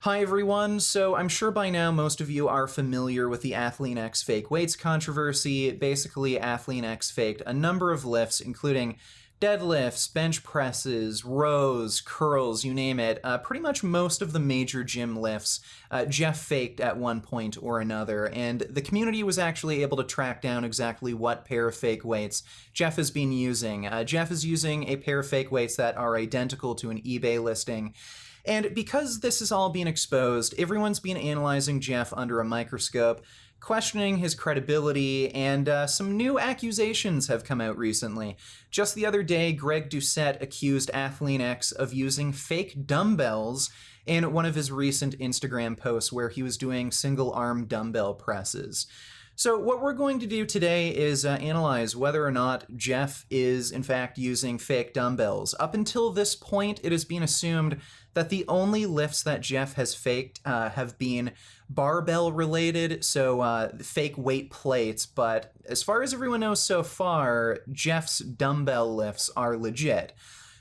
Hi everyone, so I'm sure by now most of you are familiar with the ATHLEAN X fake weights controversy. Basically, ATHLEAN X faked a number of lifts, including deadlifts, bench presses, rows, curls, you name it. Pretty much most of the major gym lifts Jeff faked at one point or another, and the community was actually able to track down exactly what pair of fake weights Jeff has been using. Jeff is using a pair of fake weights that are identical to an eBay listing. And because this is all being exposed, everyone's been analyzing Jeff under a microscope, questioning his credibility, and some new accusations have come out recently. Just the other day, Doucette accused ATHLEAN X of using fake dumbbells in one of his recent Instagram posts where he was doing single-arm dumbbell presses. So what we're going to do today is analyze whether or not Jeff is in fact using fake dumbbells. Up until this point, it has been assumed that the only lifts that Jeff has faked have been barbell related, so fake weight plates, but as far as everyone knows so far, Jeff's dumbbell lifts are legit.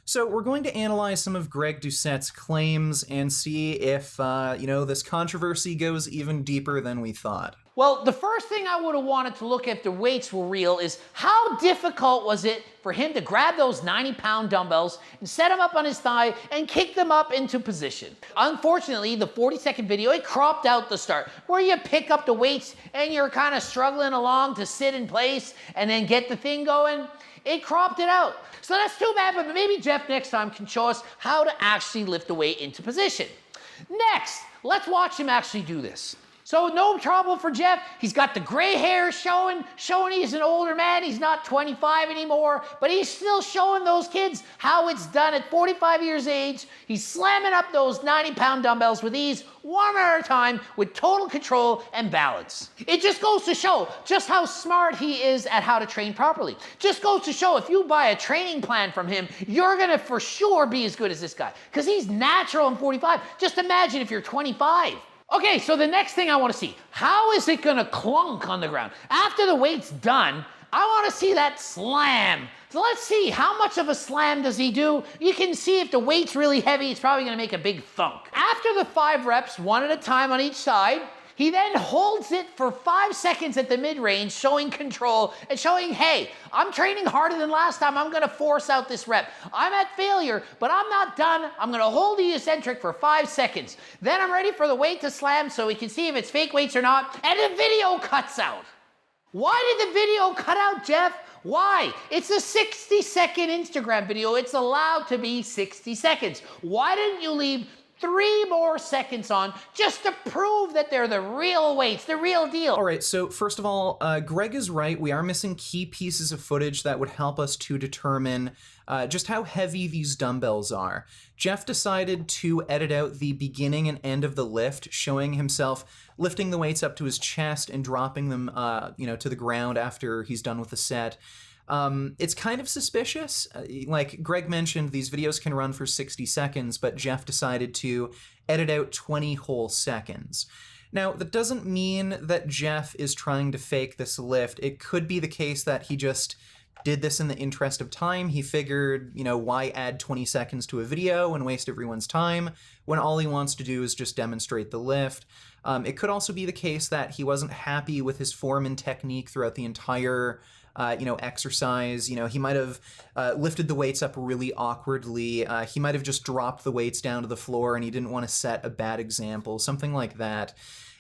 So we're going to analyze some of Doucette's claims and see if, this controversy goes even deeper than we thought. Well, the first thing I would have wanted to look at if the weights were real is how difficult was it for him to grab those 90-pound dumbbells and set them up on his thigh and kick them up into position. Unfortunately, the 40-second video, it cropped out the start where you pick up the weights and you're kind of struggling along to sit in place and then get the thing going. It cropped it out. So that's too bad, but maybe Jeff next time can show us how to actually lift the weight into position. Next, let's watch him actually do this. So no trouble for Jeff. He's got the gray hair showing he's an older man. He's not 25 anymore, but he's still showing those kids how it's done at 45 years age. He's slamming up those 90-pound dumbbells with ease, one at a time, with total control and balance. It just goes to show just how smart he is at how to train properly. Just goes to show if you buy a training plan from him, you're gonna for sure be as good as this guy, because he's natural in 45. Just imagine if you're 25. Okay, so the next thing I want to see, how is it gonna clunk on the ground? After the weight's done, I want to see that slam. So let's see, how much of a slam does he do? You can see if the weight's really heavy, it's probably gonna make a big thunk. After the 5 reps, one at a time on each side, he then holds it for 5 seconds at the mid-range, showing control and showing, hey, I'm training harder than last time. I'm gonna force out this rep. I'm at failure, but I'm not done. I'm gonna hold the eccentric for 5 seconds. Then I'm ready for the weight to slam so we can see if it's fake weights or not. And the video cuts out. Why did the video cut out, Jeff? Why? It's a 60-second Instagram video. It's allowed to be 60 seconds. Why didn't you leave 3 more seconds on just to prove that they're the real weights, the real deal? All right, so first of all, Greg is right. We are missing key pieces of footage that would help us to determine just how heavy these dumbbells are. Jeff decided to edit out the beginning and end of the lift, showing himself lifting the weights up to his chest and dropping them, to the ground after he's done with the set. It's kind of suspicious. Like Greg mentioned, these videos can run for 60 seconds, but Jeff decided to edit out 20 whole seconds. Now, that doesn't mean that Jeff is trying to fake this lift. It could be the case that he just did this in the interest of time. He figured, why add 20 seconds to a video and waste everyone's time when all he wants to do is just demonstrate the lift. It could also be the case that he wasn't happy with his form and technique throughout the entire exercise. He might have lifted the weights up really awkwardly. He might have just dropped the weights down to the floor and he didn't want to set a bad example, something like that.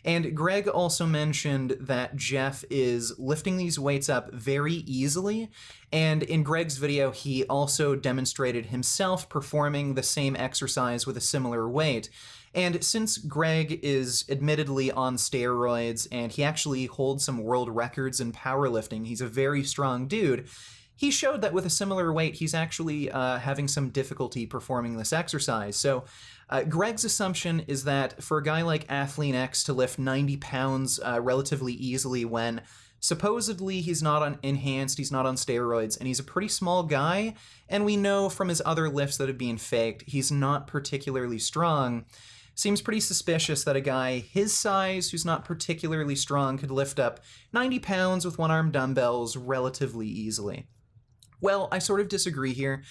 And Greg also mentioned that Jeff is lifting these weights up very easily. And in Greg's video, he also demonstrated himself performing the same exercise with a similar weight. And since Greg is admittedly on steroids and he actually holds some world records in powerlifting, he's a very strong dude, he showed that with a similar weight, he's actually having some difficulty performing this exercise. So Greg's assumption is that for a guy like ATHLEAN X to lift 90 pounds relatively easily when supposedly he's not enhanced, he's not on steroids, and he's a pretty small guy, and we know from his other lifts that have been faked, he's not particularly strong. Seems pretty suspicious that a guy his size, who's not particularly strong, could lift up 90 pounds with one-arm dumbbells relatively easily. Well, I sort of disagree here.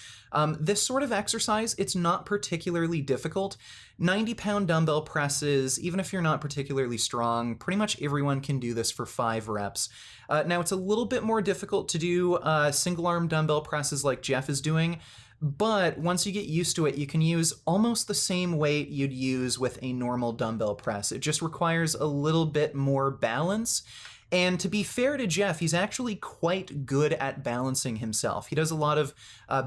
This sort of exercise, it's not particularly difficult. 90-pound dumbbell presses, even if you're not particularly strong, pretty much everyone can do this for 5 reps. Now, it's a little bit more difficult to do single-arm dumbbell presses like Jeff is doing, but once you get used to it, you can use almost the same weight you'd use with a normal dumbbell press. It just requires a little bit more balance. And to be fair to Jeff, he's actually quite good at balancing himself. He does a lot of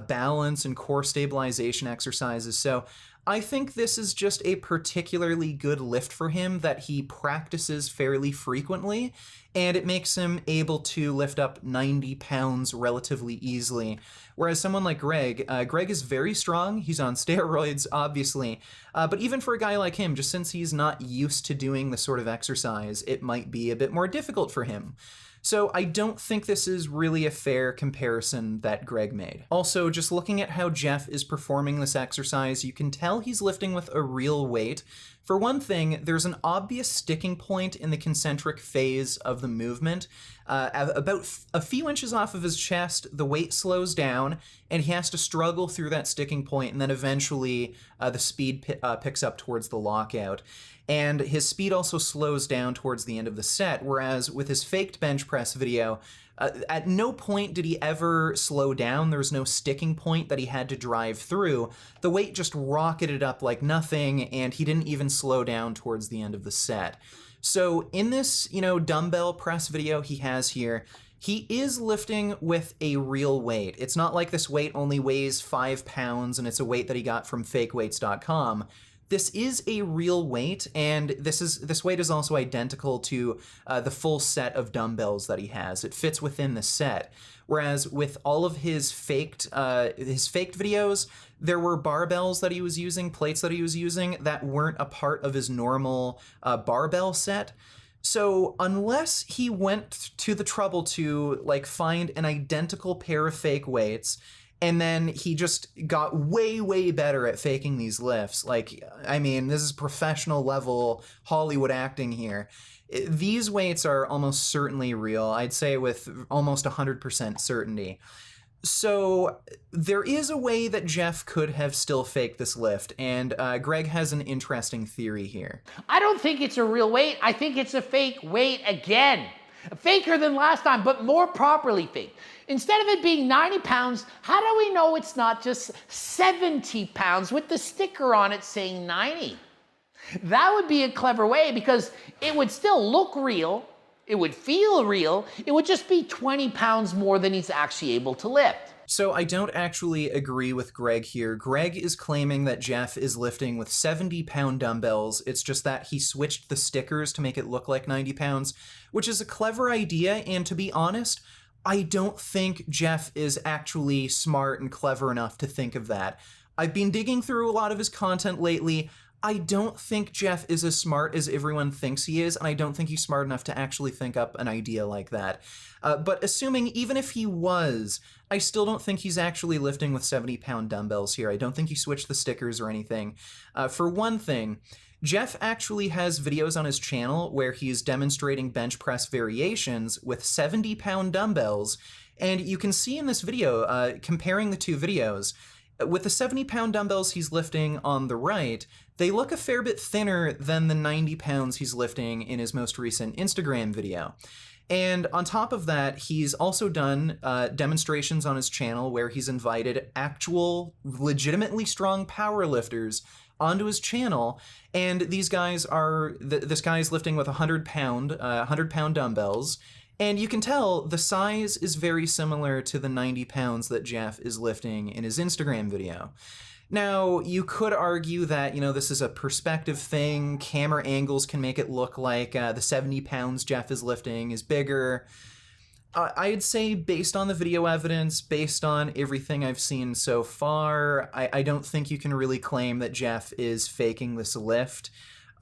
balance and core stabilization exercises. So I think this is just a particularly good lift for him that he practices fairly frequently, and it makes him able to lift up 90 pounds relatively easily. Whereas someone like Greg is very strong. He's on steroids, obviously. But even for a guy like him, just since he's not used to doing the sort of exercise, it might be a bit more difficult for him. So I don't think this is really a fair comparison that Greg made. Also, just looking at how Jeff is performing this exercise, you can tell he's lifting with a real weight. For one thing, there's an obvious sticking point in the concentric phase of the movement. About a few inches off of his chest, the weight slows down, and he has to struggle through that sticking point, and then eventually the speed picks up towards the lockout. And his speed also slows down towards the end of the set, whereas with his faked bench press video, at no point did he ever slow down. There was no sticking point that he had to drive through. The weight just rocketed up like nothing, and he didn't even slow down towards the end of the set. So in this, dumbbell press video he has here, he is lifting with a real weight. It's not like this weight only weighs 5 pounds and it's a weight that he got from fakeweights.com. This is a real weight, and this weight is also identical to the full set of dumbbells that he has. It fits within the set. Whereas with all of his faked videos, there were barbells that he was using, plates that he was using that weren't a part of his normal barbell set. So unless he went to the trouble to find an identical pair of fake weights, and then he just got way, way better at faking these lifts. This is professional level Hollywood acting here. These weights are almost certainly real. I'd say with almost 100% certainty. So there is a way that Jeff could have still faked this lift, and Greg has an interesting theory here. I don't think it's a real weight. I think it's a fake weight again. Faker than last time, but more properly faked. Instead of it being 90 pounds, how do we know it's not just 70 pounds with the sticker on it saying 90? That would be a clever way because it would still look real, it would feel real, it would just be 20 pounds more than he's actually able to lift. So I don't actually agree with Greg here. Greg is claiming that Jeff is lifting with 70-pound dumbbells. It's just that he switched the stickers to make it look like 90 pounds, which is a clever idea, and to be honest, I don't think Jeff is actually smart and clever enough to think of that. I've been digging through a lot of his content lately. I don't think Jeff is as smart as everyone thinks he is, and I don't think he's smart enough to actually think up an idea like that. But assuming even if he was, I still don't think he's actually lifting with 70-pound dumbbells here. I don't think he switched the stickers or anything. For one thing, Jeff actually has videos on his channel where he's demonstrating bench press variations with 70-pound dumbbells, and you can see in this video, comparing the two videos, with the 70-pound dumbbells he's lifting on the right, they look a fair bit thinner than the 90 pounds he's lifting in his most recent Instagram video. And on top of that, he's also done demonstrations on his channel where he's invited actual, legitimately strong powerlifters onto his channel, and these guys are, this guy's lifting with 100-pound dumbbells, and you can tell the size is very similar to the 90 pounds that Jeff is lifting in his Instagram video. Now, you could argue that, this is a perspective thing. Camera angles can make it look like the 70 pounds Jeff is lifting is bigger. I'd say based on the video evidence, based on everything I've seen so far, I don't think you can really claim that Jeff is faking this lift.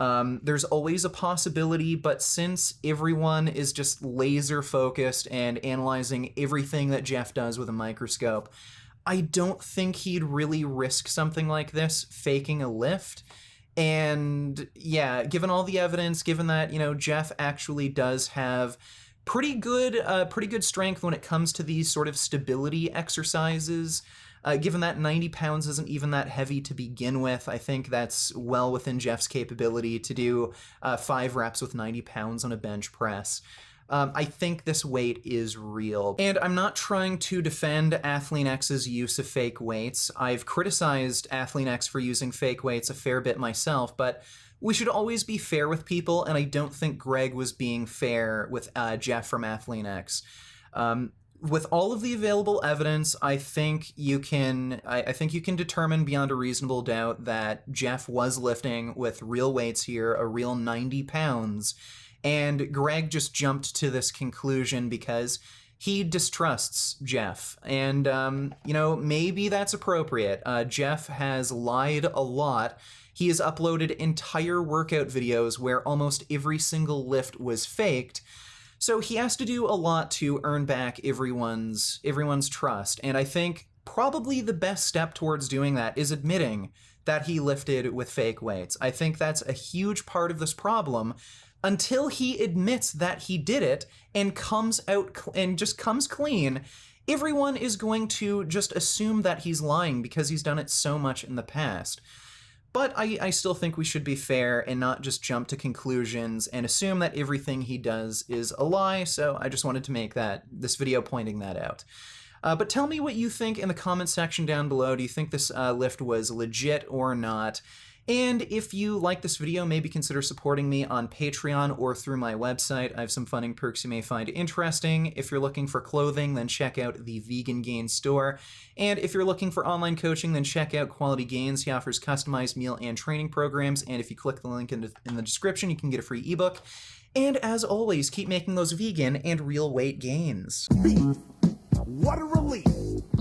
There's always a possibility, but since everyone is just laser focused and analyzing everything that Jeff does with a microscope, I don't think he'd really risk something like this, faking a lift. And yeah, given all the evidence, given that, Jeff actually does have pretty good strength when it comes to these sort of stability exercises. Given that 90 pounds isn't even that heavy to begin with, I think that's well within Jeff's capability to do 5 reps with 90 pounds on a bench press. I think this weight is real. And I'm not trying to defend ATHLEAN X's use of fake weights. I've criticized ATHLEAN X for using fake weights a fair bit myself, but we should always be fair with people, and I don't think Greg was being fair with Jeff from ATHLEAN X. With all of the available evidence, I think you can determine beyond a reasonable doubt that Jeff was lifting with real weights here, a real 90 pounds, and Greg just jumped to this conclusion because he distrusts Jeff. And, you know, maybe that's appropriate. Jeff has lied a lot. He has uploaded entire workout videos where almost every single lift was faked. So he has to do a lot to earn back everyone's trust. And I think probably the best step towards doing that is admitting that he lifted with fake weights. I think that's a huge part of this problem. Until he admits that he did it and comes out and just comes clean, everyone is going to just assume that he's lying because he's done it so much in the past. But I still think we should be fair and not just jump to conclusions and assume that everything he does is a lie, so I just wanted to make this video pointing that out. But tell me what you think in the comment section down below. Do you think this lift was legit or not? And if you like this video, maybe consider supporting me on Patreon or through my website. I have some funding perks you may find interesting. If you're looking for clothing, then check out the Vegan Gains store. And if you're looking for online coaching, then check out Quality Gains. He offers customized meal and training programs. And if you click the link in the description, you can get a free ebook. And as always, keep making those vegan and real weight gains. What a relief!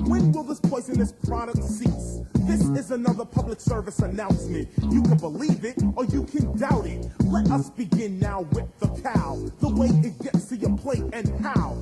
When will this poisonous product cease? This is another public service announcement. You can believe it or you can doubt it. Let us begin now with the cow. The way it gets to your plate and how.